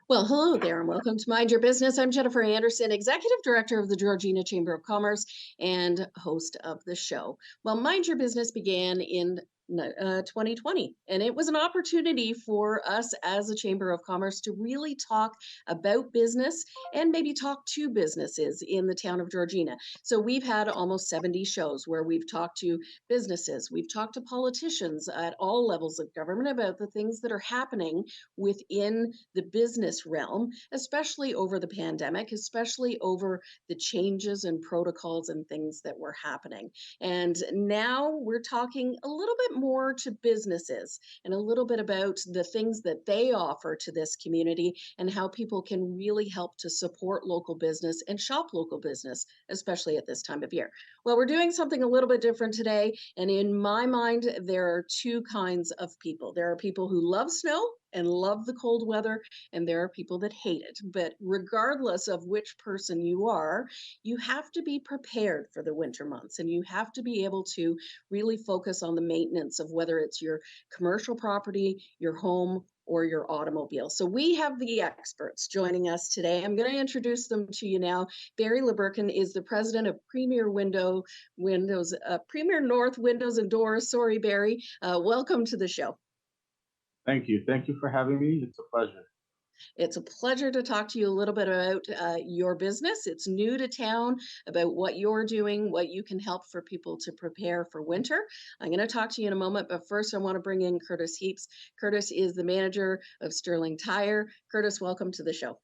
Well, hello there, and welcome to Mind Your Business. I'm Jennifer Anderson, Executive Director of the Georgina Chamber of Commerce and host of the show. Well, Mind Your Business began in 2020, and it was an opportunity for us as a Chamber of Commerce to really talk about business and maybe talk to businesses in the town of Georgina. So we've had almost 70 shows where we've talked to businesses, we've talked to politicians at all levels of government about the things that are happening within the business realm, especially over the pandemic, especially over the changes and protocols and things that were happening. And now we're talking a little bit more to businesses and a little bit about the things that they offer to this community and how people can really help to support local business and shop local business, especially at this time of year. Well, we're doing something a little bit different today. And in my mind, there are two kinds of people. There are people who love snow and love the cold weather, and there are people that hate it. But regardless of which person you are, you have to be prepared for the winter months, and you have to be able to really focus on the maintenance of whether it's your commercial property, your home, or your automobile. So we have the experts joining us today. I'm going to introduce them to you now. Barry LeBurkin is the president of Premier North Windows and Doors. Sorry, Barry. Welcome to the show. Thank you. Thank you for having me. It's a pleasure. It's a pleasure to talk to you a little bit about your business. It's new to town, about what you're doing, what you can help for people to prepare for winter. I'm going to talk to you in a moment, but first I want to bring in Curtis Heaps. Curtis is the manager of Sterling Tire. Curtis, welcome to the show.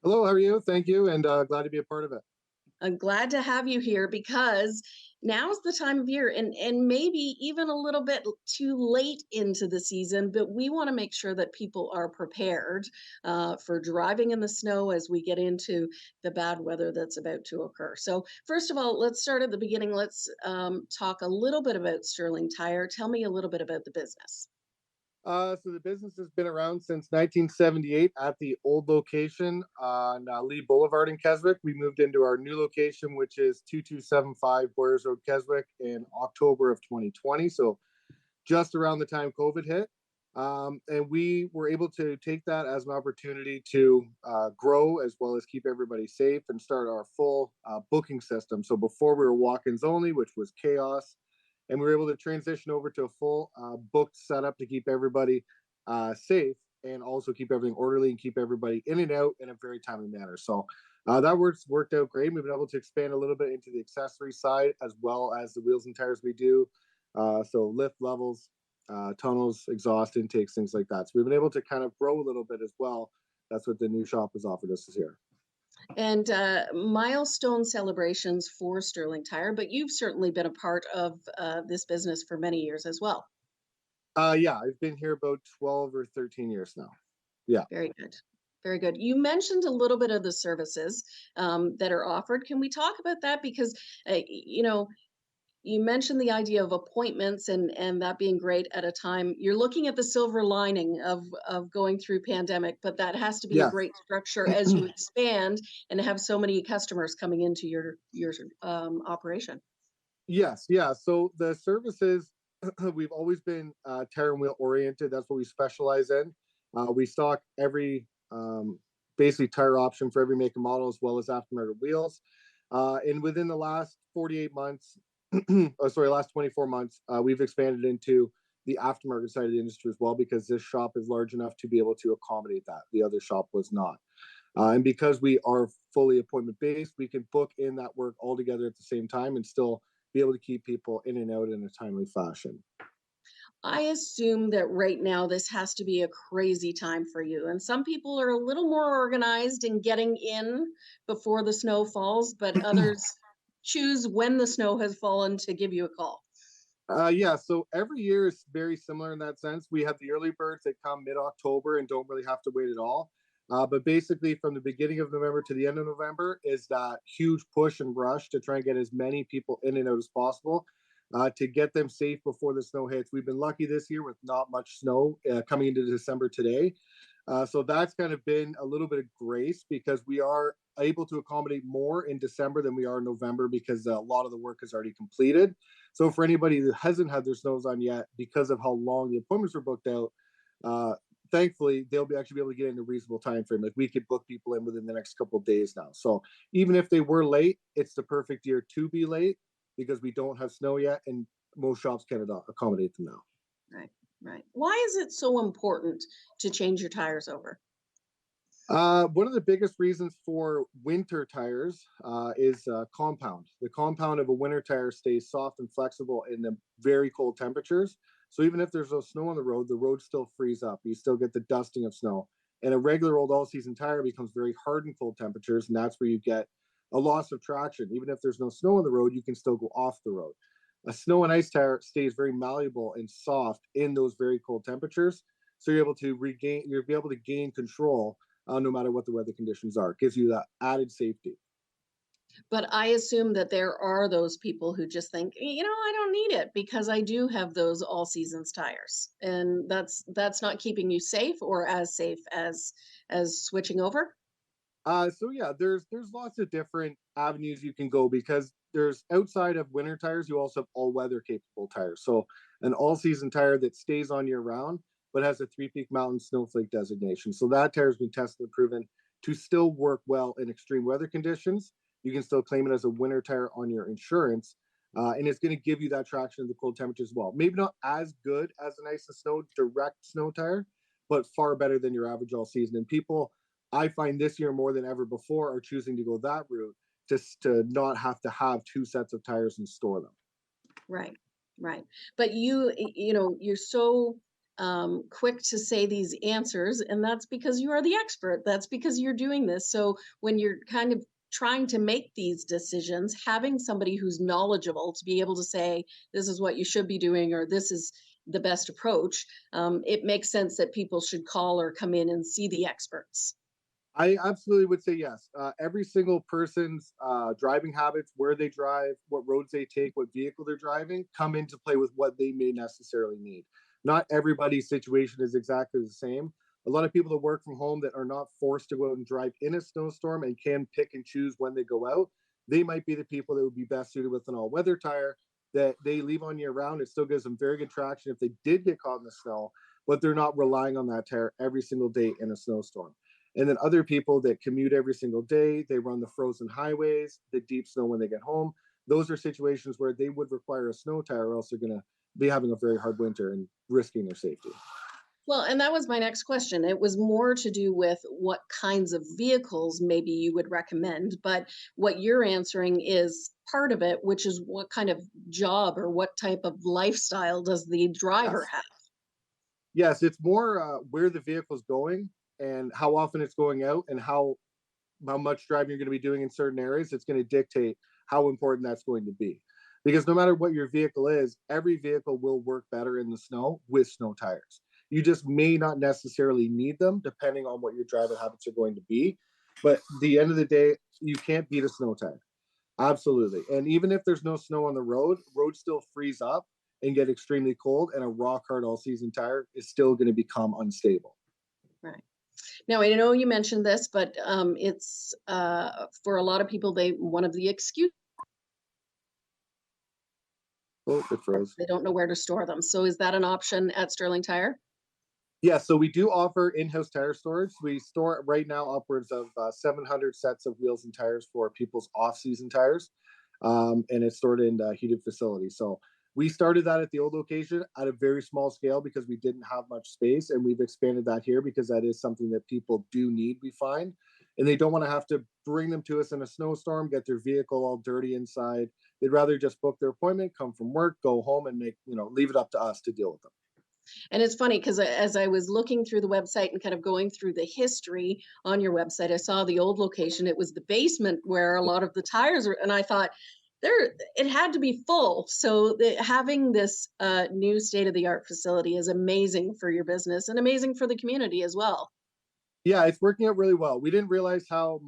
Hello, how are you? Thank you, and glad to be a part of it. I'm glad to have you here because now's the time of year and maybe even a little bit too late into the season, but we want to make sure that people are prepared for driving in the snow as we get into the bad weather that's about to occur. So first of all, let's start at the beginning. Let's talk a little bit about Sterling Tire. Tell me a little bit about the business. So the business has been around since 1978 at the old location on Lee Boulevard in Keswick. We moved into our new location, which is 2275 Boyers Road, Keswick, in October of 2020. So just around the time COVID hit. And we were able to take that as an opportunity to grow as well as keep everybody safe and start our full booking system. So before we were walk-ins only, which was chaos, and we were able to transition over to a full booked setup to keep everybody safe and also keep everything orderly and keep everybody in and out in a very timely manner. So that worked out great. We've been able to expand a little bit into the accessory side as well as the wheels and tires we do. So lift levels, tunnels, exhaust intakes, things like that. So we've been able to kind of grow a little bit as well. That's what the new shop has offered us this year. And milestone celebrations for Sterling Tire, but you've certainly been a part of this business for many years as well. Yeah, I've been here about 12 or 13 years now. Yeah. Very good. Very good. You mentioned a little bit of the services that are offered. Can we talk about that? Because, you mentioned the idea of appointments and that being great at a time. You're looking at the silver lining of going through pandemic, but that has to be a Yeah. great structure as you expand and have so many customers coming into your operation. Yes, yeah. So the services, we've always been tire and wheel oriented. That's what we specialize in. We stock every basically tire option for every make and model, as well as aftermarket wheels. And within the last 48 months, last 24 months, we've expanded into the aftermarket side of the industry as well, because this shop is large enough to be able to accommodate that. The other shop was not. And because we are fully appointment based, we can book in that work all together at the same time and still be able to keep people in and out in a timely fashion. I assume that right now this has to be a crazy time for you. And some people are a little more organized in getting in before the snow falls, but others choose when the snow has fallen to give you a call. Yeah, so every year is very similar in that sense. We have the early birds that come mid-October and don't really have to wait at all. But basically, from the beginning of November to the end of November is that huge push and rush to try and get as many people in and out as possible to get them safe before the snow hits. We've been lucky this year with not much snow coming into December today. So that's kind of been a little bit of grace because we are able to accommodate more in December than we are in November because a lot of the work is already completed. So for anybody who hasn't had their snows on yet, because of how long the appointments are booked out, thankfully they'll be actually be able to get in a reasonable time frame. Like we could book people in within the next couple of days now. So even if they were late, it's the perfect year to be late because we don't have snow yet, and most shops can accommodate them now. Right, right. Why is it so important to change your tires over? One of the biggest reasons for winter tires is compound. The compound of a winter tire stays soft and flexible in the very cold temperatures. So even if there's no snow on the road still freeze up. You still get the dusting of snow. And a regular old all-season tire becomes very hard in cold temperatures, and that's where you get a loss of traction. Even if there's no snow on the road, you can still go off the road. A snow and ice tire stays very malleable and soft in those very cold temperatures. So you'll be able to gain control no matter what the weather conditions are. It gives you that added safety. But I assume that there are those people who just think, I don't need it because I do have those all seasons tires. And that's not keeping you safe or as safe as switching over. So yeah, there's lots of different avenues you can go because there's outside of winter tires, you also have all weather capable tires. So an all season tire that stays on year round, but has a Three Peak Mountain snowflake designation. So that tire has been tested and proven to still work well in extreme weather conditions. You can still claim it as a winter tire on your insurance. And it's going to give you that traction in the cold temperatures as well. Maybe not as good as an ice and snow direct snow tire, but far better than your average all season. And people, I find this year more than ever before, are choosing to go that route just to not have to have two sets of tires and store them. Right, right. But you're so quick to say these answers, and that's because you are the expert. That's because you're doing this. So when you're kind of trying to make these decisions, having somebody who's knowledgeable to be able to say, this is what you should be doing, or this is the best approach, it makes sense that people should call or come in and see the experts. I absolutely would say yes. Every single person's driving habits, where they drive, what roads they take, what vehicle they're driving, come into play with what they may necessarily need. Not everybody's situation is exactly the same. A lot of people that work from home that are not forced to go out and drive in a snowstorm and can pick and choose when they go out, they might be the people that would be best suited with an all weather tire that they leave on year round. It still gives them very good traction if they did get caught in the snow, but they're not relying on that tire every single day in a snowstorm. And then other people that commute every single day, they run the frozen highways, the deep snow when they get home. Those are situations where they would require a snow tire, or else they're going to be having a very hard winter and risking their safety. Well, and that was my next question. It was more to do with what kinds of vehicles maybe you would recommend, but what you're answering is part of it, which is what kind of job or what type of lifestyle does the driver Yes. have? Yes, it's more where the vehicle's going and how often it's going out and how much driving you're going to be doing in certain areas. It's going to dictate how important that's going to be. Because no matter what your vehicle is, every vehicle will work better in the snow with snow tires. You just may not necessarily need them depending on what your driving habits are going to be. But at the end of the day, you can't beat a snow tire. Absolutely. And even if there's no snow on the road, roads still freeze up and get extremely cold, and a rock hard all season tire is still going to become unstable. Right. Now, I know you mentioned this, but it's for a lot of people, one of the excuse Oh, it froze. they don't know where to store them. So is that an option at Sterling Tire? Yeah, so we do offer in-house tire storage. We store right now upwards of 700 sets of wheels and tires for people's off-season tires, and it's stored in heated facilities. So we started that at the old location at a very small scale because we didn't have much space, and we've expanded that here because that is something that people do need. We find, and they don't want to have to bring them to us in a snowstorm, get their vehicle all dirty inside. They'd rather just book their appointment, come from work, go home, and leave it up to us to deal with them. And it's funny because as I was looking through the website and kind of going through the history on your website, I saw the old location. It was the basement where a lot of the tires were, and I thought it had to be full. So having this new state of the art facility is amazing for your business and amazing for the community as well. Yeah, it's working out really well. We didn't realize how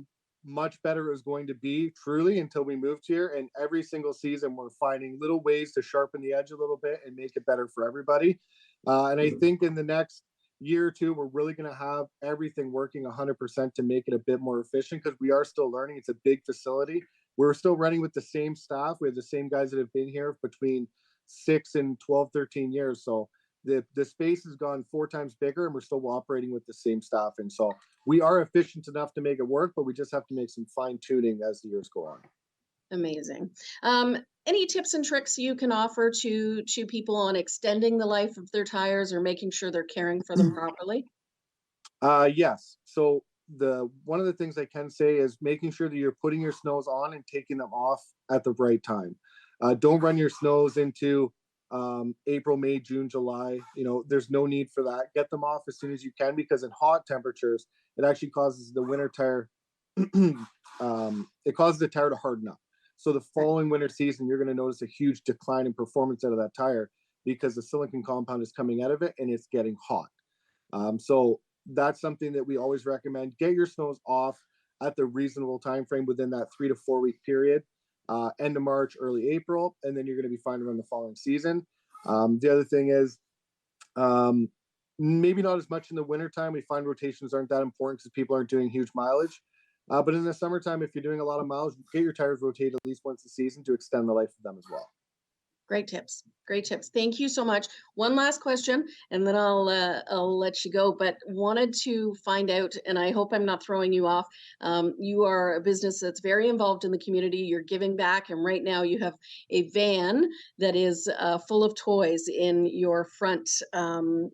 much better it was going to be truly until we moved here. And every single season, we're finding little ways to sharpen the edge a little bit and make it better for everybody. And I think in the next year or two, we're really going to have everything working 100% to make it a bit more efficient because we are still learning. It's a big facility. We're still running with the same staff. We have the same guys that have been here between 6 and 12, 13 years. So the space has gone 4 times bigger, and we're still operating with the same staff. And so we are efficient enough to make it work, but we just have to make some fine tuning as the years go on. Amazing. Any tips and tricks you can offer to people on extending the life of their tires or making sure they're caring for them properly? Yes. So the one of the things I can say is making sure that you're putting your snows on and taking them off at the right time. Don't run your snows into April, May, June, July. There's no need for that. Get them off as soon as you can, because in hot temperatures, it actually causes the winter tire. It causes the tire to harden up. So the following winter season, you're going to notice a huge decline in performance out of that tire because the silicon compound is coming out of it and it's getting hot. So that's something that we always recommend. Get your snows off at the reasonable time frame within that 3 to 4 week period, end of March, early April, and then you're going to be fine around the following season. The other thing is maybe not as much in the wintertime. We find rotations aren't that important because people aren't doing huge mileage. But in the summertime, if you're doing a lot of miles, get your tires rotated at least once a season to extend the life of them as well. Great tips. Great tips. Thank you so much. One last question, and then I'll let you go. But wanted to find out, and I hope I'm not throwing you off. You are a business that's very involved in the community. You're giving back, and right now you have a van that is full of toys in your front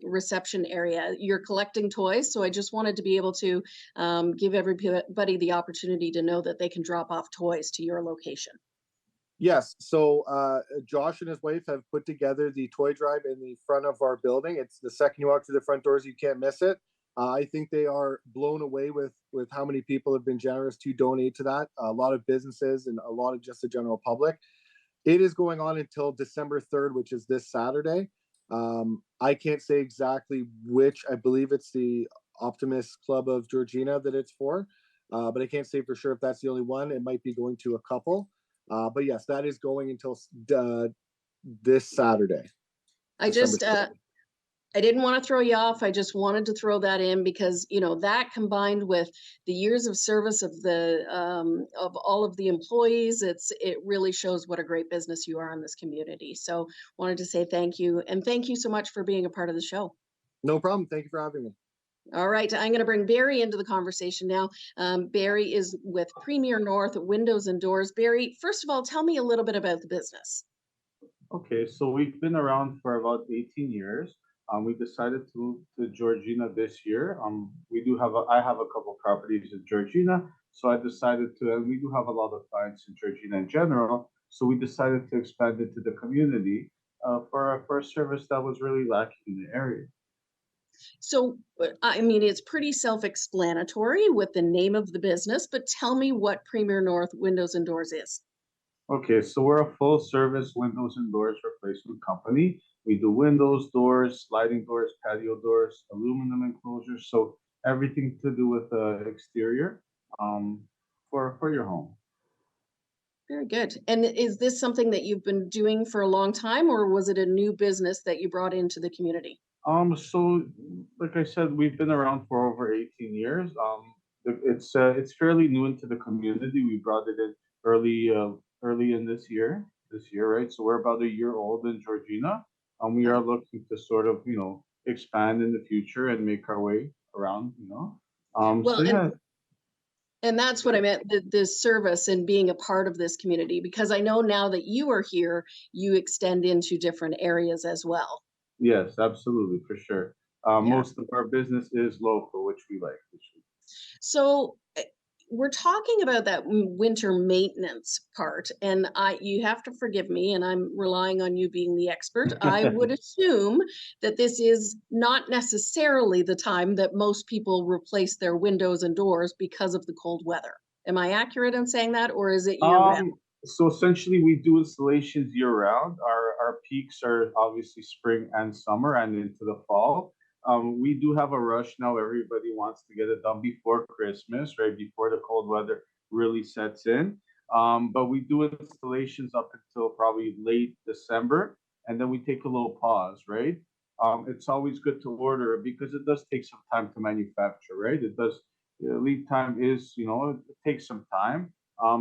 reception area. You're collecting toys, so I just wanted to be able to give everybody the opportunity to know that they can drop off toys to your location. Yes. So Josh and his wife have put together the toy drive in the front of our building. It's the second you walk through the front doors, you can't miss it. I think they are blown away with how many people have been generous to donate to that. A lot of businesses and a lot of just the general public. It is going on until December 3rd, which is this Saturday. I can't say exactly which. I believe it's the Optimist Club of Georgina that it's for, but I can't say for sure if that's the only one. It might be going to a couple. But yes, that is going until this Saturday, I December just 3rd. I didn't want to throw you off. I just wanted to throw that in because, that combined with the years of service of of all of the employees, it really shows what a great business you are in this community. So wanted to say thank you, and thank you so much for being a part of the show. No problem. Thank you for having me. All right, I'm going to bring Barry into the conversation now. Barry is with Premier North Windows and Doors. Barry, first of all, tell me a little bit about the business. Okay, so we've been around for about 18 years. We decided to move to Georgina this year. I have a couple properties in Georgina, so I decided to, and we do have a lot of clients in Georgina in general. So we decided to expand into the community for a service that was really lacking in the area. So, I mean, it's pretty self-explanatory with the name of the business, but tell me what Premier North Windows and Doors is. Okay, so we're a full service windows and doors replacement company. We do windows, doors, sliding doors, patio doors, aluminum enclosures, so everything to do with the exterior um, for your home. Very good. And is this something that you've been doing for a long time, or was it a new business that you brought into the community? So like I said, we've been around for over 18 years. It's fairly new into the community. We brought it in early in this year, right? So we're about a year old in Georgina. We are looking to sort of, expand in the future and make our way around. Well, So yeah. and that's what I meant, the service and being a part of this community, because I know now that you are here, you extend into different areas as well. Yes, absolutely, for sure. Yeah. Most of our business is local, which we like. So we're talking about that winter maintenance part, and you have to forgive me, and I'm relying on you being the expert. I would assume that this is not necessarily the time that most people replace their windows and doors because of the cold weather. Am I accurate in saying that, or is it year round? So essentially, we do installations year round. Our peaks are obviously spring and summer and into the fall. We do have a rush now. Everybody wants to get it done before Christmas, right before the cold weather really sets in. But we do installations up until probably late December, and then we take a little pause, right? It's always good to order because it does take some time to manufacture, right? It does. The lead time is, it takes some time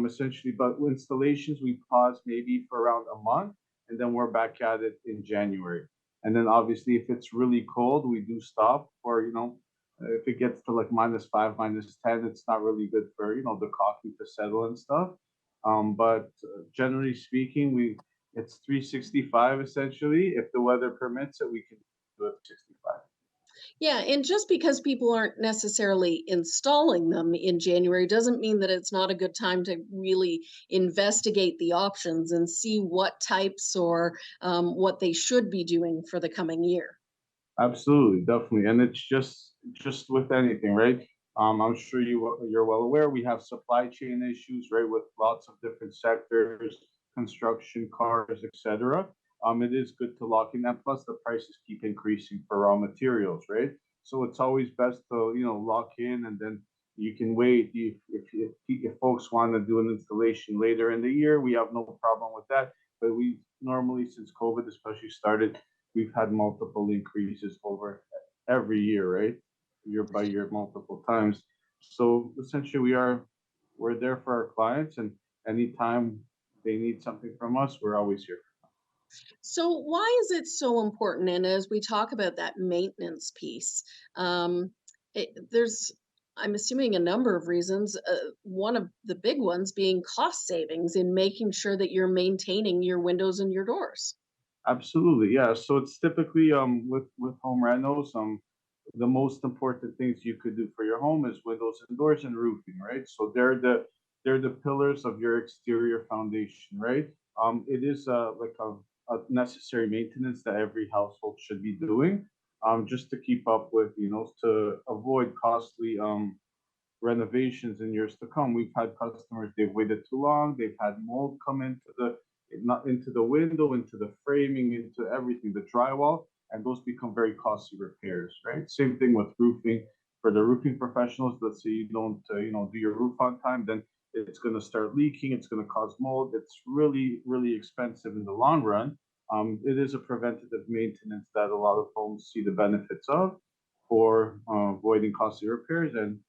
essentially. But installations, we pause maybe for around a month, and then we're back at it in January. And then obviously, if it's really cold, we do stop. Or if it gets to like -5, -10, it's not really good for the coffee to settle and stuff. But generally speaking, we it's 365 essentially. If the weather permits it, we can do it 65. Yeah, and just because people aren't necessarily installing them in January doesn't mean that it's not a good time to really investigate the options and see what types or what they should be doing for the coming year. Absolutely, definitely, and it's just with anything, right? I'm sure you're well aware we have supply chain issues, right, with lots of different sectors, construction, cars, etc. It is good to lock in that. Plus, the prices keep increasing for raw materials, right? So it's always best to lock in, and then you can wait if folks want to do an installation later in the year. We have no problem with that, but we normally, since COVID especially started, we've had multiple increases over every year, right? Year by year, multiple times. So essentially, we're there for our clients, and anytime they need something from us, we're always here. So, why is it so important? And as we talk about that maintenance piece, um, there's, I'm assuming, a number of reasons. One of the big ones being cost savings in making sure that you're maintaining your windows and your doors. Absolutely, yeah. So it's typically with home renos, the most important things you could do for your home is windows and doors and roofing, right? So they're the pillars of your exterior foundation, right? It is like a necessary maintenance that every household should be doing, just to keep up with, to avoid costly renovations in years to come. We've had customers, they've waited too long, they've had mold come into the not into the window, into the framing, into everything, the drywall, and those become very costly repairs, right? Same thing with roofing. For the roofing professionals, let's say you don't do your roof on time, then it's going to start leaking, it's going to cause mold. It's really, really expensive in the long run. It is a preventative maintenance that a lot of homes see the benefits of for avoiding costly repairs, and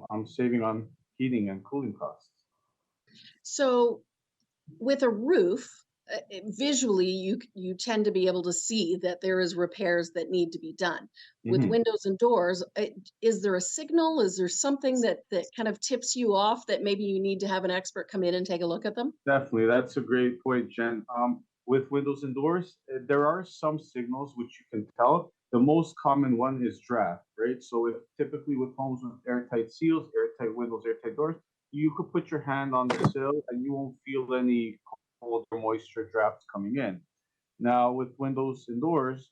I'm saving on heating and cooling costs. So, with a roof, visually, you tend to be able to see that there is repairs that need to be done. With Hmm. windows and doors, is there a signal? Is there something that kind of tips you off that maybe you need to have an expert come in and take a look at them? Definitely, that's a great point, Jen. With windows and doors, there are some signals which you can tell. The most common one is draft, right? So, if typically with homes with airtight seals, airtight windows, airtight doors, you could put your hand on the sill and you won't feel any cold or moisture drafts coming in. Now, with windows and doors,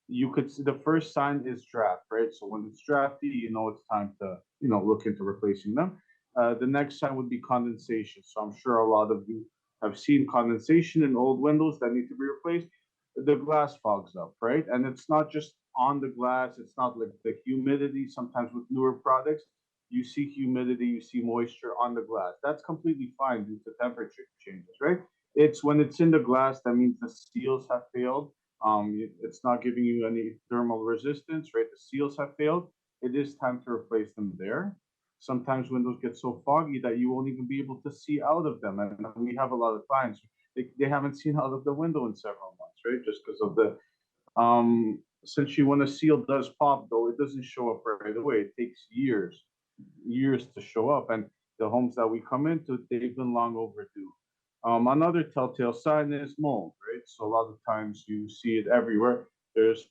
you could see the first sign is draft, right? So when it's drafty, it's time to look into replacing them. The next sign would be condensation. So I'm sure a lot of you have seen condensation in old windows that need to be replaced. The glass fogs up, right? And it's not just on the glass. It's not like the humidity. Sometimes with newer products, you see humidity, you see moisture on the glass. That's completely fine due to temperature changes, right? It's when it's in the glass that means the seals have failed. It's not giving you any thermal resistance, right? The seals have failed. It is time to replace them there. Sometimes windows get so foggy that you won't even be able to see out of them. And we have a lot of clients, they haven't seen out of the window in several months, right? Just because of the essentially when a seal does pop, though, it doesn't show up right away. It takes years to show up, and the homes that we come into, they've been long overdue. Another telltale sign is mold, right? So a lot of times you see it everywhere. There's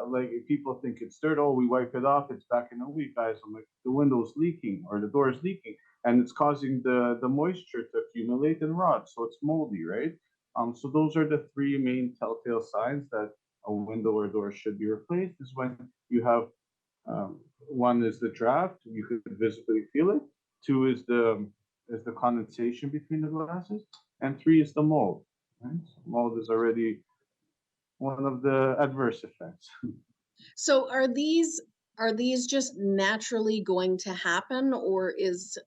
like if people think it's dirt. Oh, we wipe it off. It's back in a week, guys. I'm like, the window's leaking or the door is leaking, and it's causing the moisture to accumulate and rot. So it's moldy, right? So those are the three main telltale signs that a window or door should be replaced. Is when you have one is the draft, you could visibly feel it. Two is the condensation between the glasses, and three is the mold. Right? So mold is already one of the adverse effects. So, are these just naturally going to happen, or is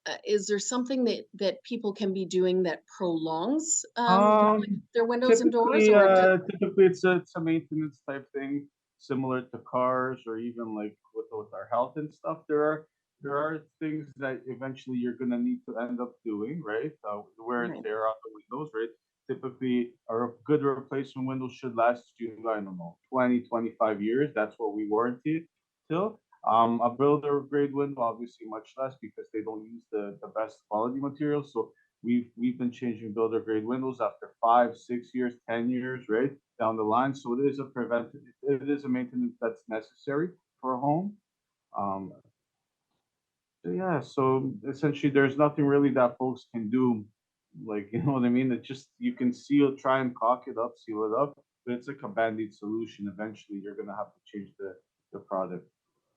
there something that people can be doing that prolongs their windows and doors, Typically, or typically it's a maintenance type thing, similar to cars or even like with our health and stuff. There are things that eventually you're gonna need to end up doing, right? The wear and right? tear on the windows, right? Typically, or a good replacement windows should last you, I don't know, 20, 25 years. That's what we warranty it till. A builder grade window, obviously much less because they don't use the best quality materials. So we've been changing builder grade windows after 5, 6 years, 10 years, right down the line. So it is a preventive, it is a maintenance that's necessary for a home. Um, so yeah, so essentially, there's nothing really that folks can do. Like, you know what I mean? It just, you can seal, try and caulk it up, seal it up, but it's like a band-aid solution. Eventually, you're gonna have to change the product.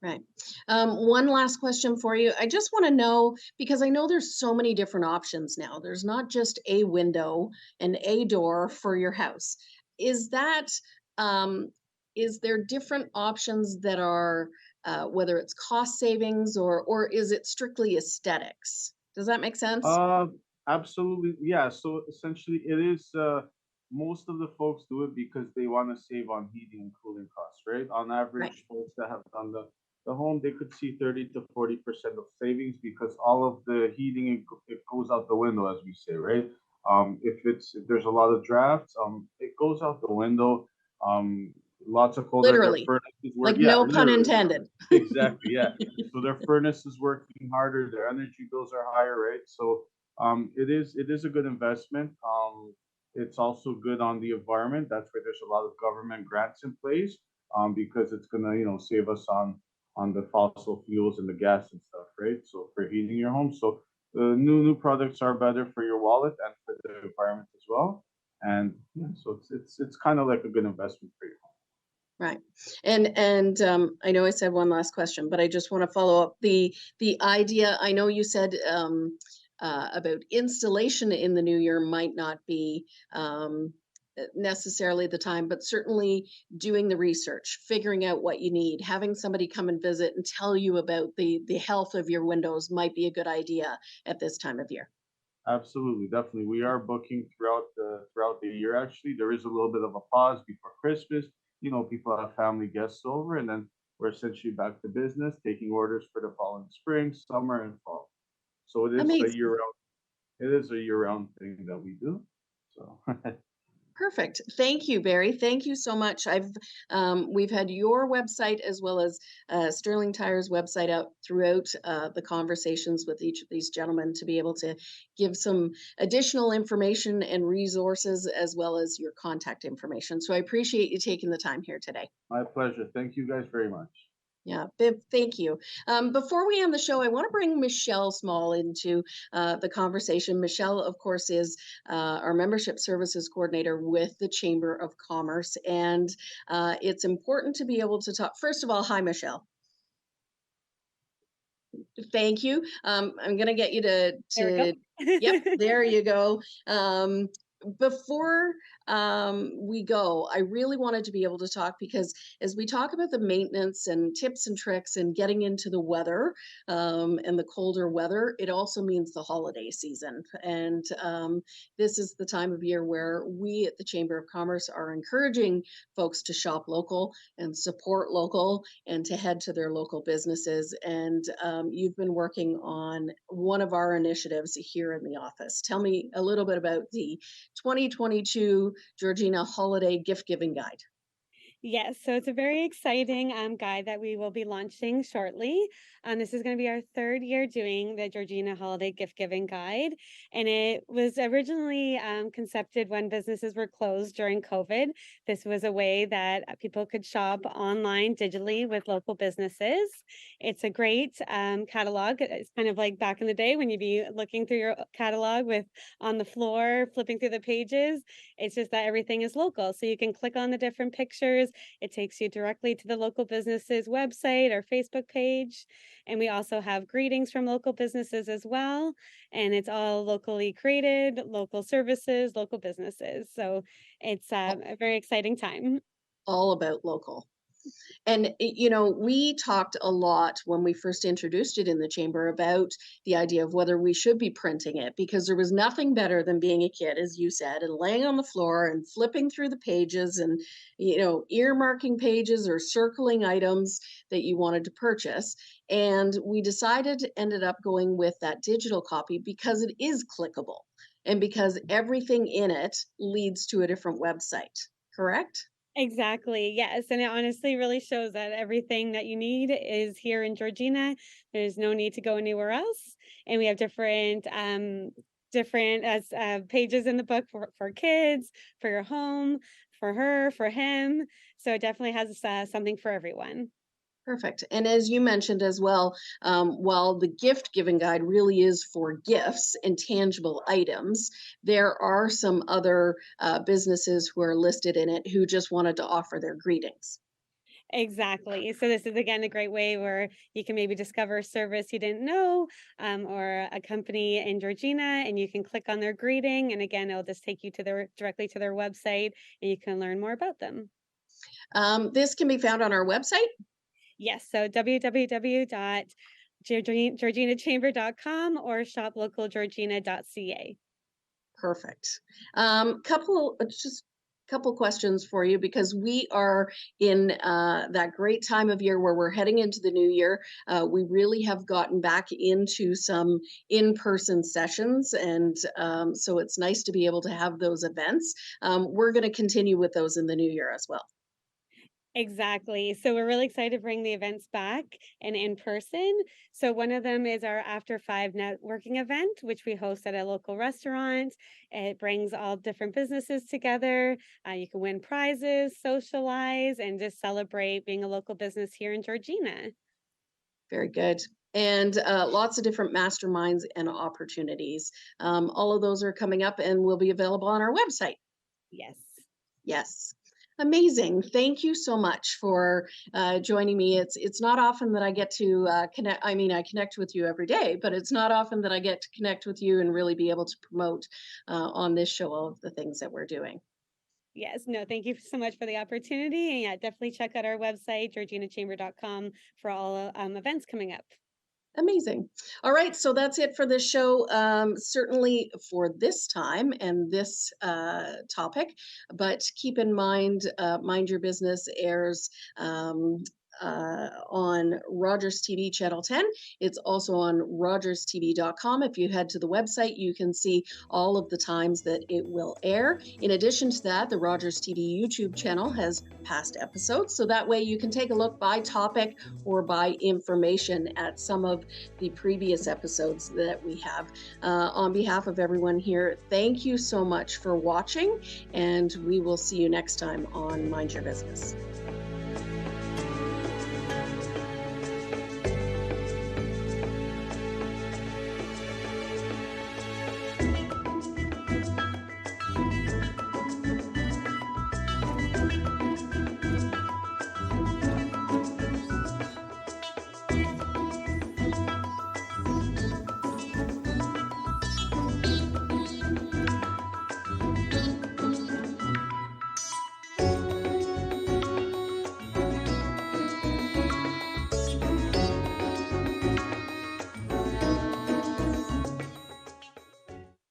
Right. One last question for you. I just want to know, because I know there's so many different options now. There's not just a window and a door for your house. Is that, um, is there different options that are, whether it's cost savings or is it strictly aesthetics? Does that make sense? Uh, Absolutely. Yeah. So essentially, it is. Most of the folks do it because they want to save on heating and cooling costs, right? On Right. average, folks that have done the home, they could see 30 to 40% of savings because all of the heating it goes out the window, as we say, right? If there's a lot of drafts, it goes out the window. Um, Lots of colder their Literally, furnaces work. like Yeah, no pun literally, intended. exactly. Yeah, so their furnace is working harder, their energy bills are higher, right? So it is a good investment. It's also good on the environment. That's why there's a lot of government grants in place, because it's gonna save us on the fossil fuels and the gas and stuff, right? So for heating your home, so the new products are better for your wallet and for the environment as well. And yeah, so it's kind of like a good investment for you. Right. And I know I said one last question, but I just want to follow up the idea. I know you said about installation in the new year might not be necessarily the time, but certainly doing the research, figuring out what you need, having somebody come and visit and tell you about the health of your windows might be a good idea at this time of year. Absolutely, definitely. We are booking throughout the year. Actually, there is a little bit of a pause before Christmas. People have family guests over, and then we're essentially back to business, taking orders for the following spring, summer, and fall. So it is a Amazing. year-round. It is a year-round thing that we do. So Perfect. Thank you, Barry. Thank you so much. We've had your website as well as Sterling Tire's website out throughout the conversations with each of these gentlemen to be able to give some additional information and resources as well as your contact information. So I appreciate you taking the time here today. my pleasure. Thank you guys very much. Yeah, Viv, thank you. Before we end the show, I want to bring Michelle Small into the conversation. Michelle, of course, is our membership services coordinator with the Chamber of Commerce. And it's important to be able to talk. First of all, hi, Michelle. Thank you. I'm going to get you There we go. yep, there you go. Before we go, I really wanted to be able to talk because as we talk about the maintenance and tips and tricks and getting into the weather and the colder weather, it also means the holiday season. And this is the time of year where we at the Chamber of Commerce are encouraging folks to shop local and support local and to head to their local businesses. And you've been working on one of our initiatives here in the office. Tell me a little bit about the 2022 Georgina Holiday Gift Giving Guide. Yes, so it's a very exciting guide that we will be launching shortly. This is going to be our third year doing the Georgina Holiday Gift Giving Guide. And it was originally concepted when businesses were closed during COVID. This was a way that people could shop online digitally with local businesses. It's a great catalog. It's kind of like back in the day when you'd be looking through your catalog with on the floor, flipping through the pages. It's just that everything is local. So you can click on the different pictures. It takes you directly to the local business's website or Facebook page. And we also have greetings from local businesses as well. And it's all locally created, local services, local businesses. So it's a very exciting time. All about local. And, we talked a lot when we first introduced it in the chamber about the idea of whether we should be printing it, because there was nothing better than being a kid, as you said, and laying on the floor and flipping through the pages and, earmarking pages or circling items that you wanted to purchase. And we ended up going with that digital copy because it is clickable. and because everything in it leads to a different website, correct? Exactly. Yes. And it honestly really shows that everything that you need is here in Georgina. There's no need to go anywhere else. And we have different as pages in the book for kids, for your home, for her, for him. So it definitely has something for everyone. Perfect. And as you mentioned as well, while the gift giving guide really is for gifts and tangible items, there are some other businesses who are listed in it who just wanted to offer their greetings. Exactly. So this is again a great way where you can maybe discover a service you didn't know, or a company in Georgina, and you can click on their greeting, and again, it'll just take you to their directly to their website, and you can learn more about them. This can be found on our website. Yes, so www.georginachamber.com or shoplocalgeorgina.ca. Perfect. Just couple questions for you because we are in that great time of year where we're heading into the new year. We really have gotten back into some in-person sessions, and so it's nice to be able to have those events. We're going to continue with those in the new year as well. Exactly. So we're really excited to bring the events back and in person. So one of them is our After Five networking event, which we host at a local restaurant. It brings all different businesses together. You can win prizes, socialize, and just celebrate being a local business here in Georgina. Very good. And lots of different masterminds and opportunities. All of those are coming up and will be available on our website. Yes. Yes. Amazing. Thank you so much for joining me. It's not often that I get to connect. I mean, I connect with you every day, but it's not often that I get to connect with you and really be able to promote on this show all of the things that we're doing. Yes. No, thank you so much for the opportunity. And yeah, definitely check out our website, georginachamber.com, for all events coming up. Amazing. All right, so that's it for this show, certainly for this time and this topic. But keep in mind, Mind Your Business airs on Rogers TV Channel 10. It's also on rogerstv.com. If you head to the website, you can see all of the times that it will air. In addition to that, the Rogers TV YouTube channel has past episodes, so that way you can take a look by topic or by information at some of the previous episodes that we have. On behalf of everyone here, thank you so much for watching, and we will see you next time on Mind Your Business.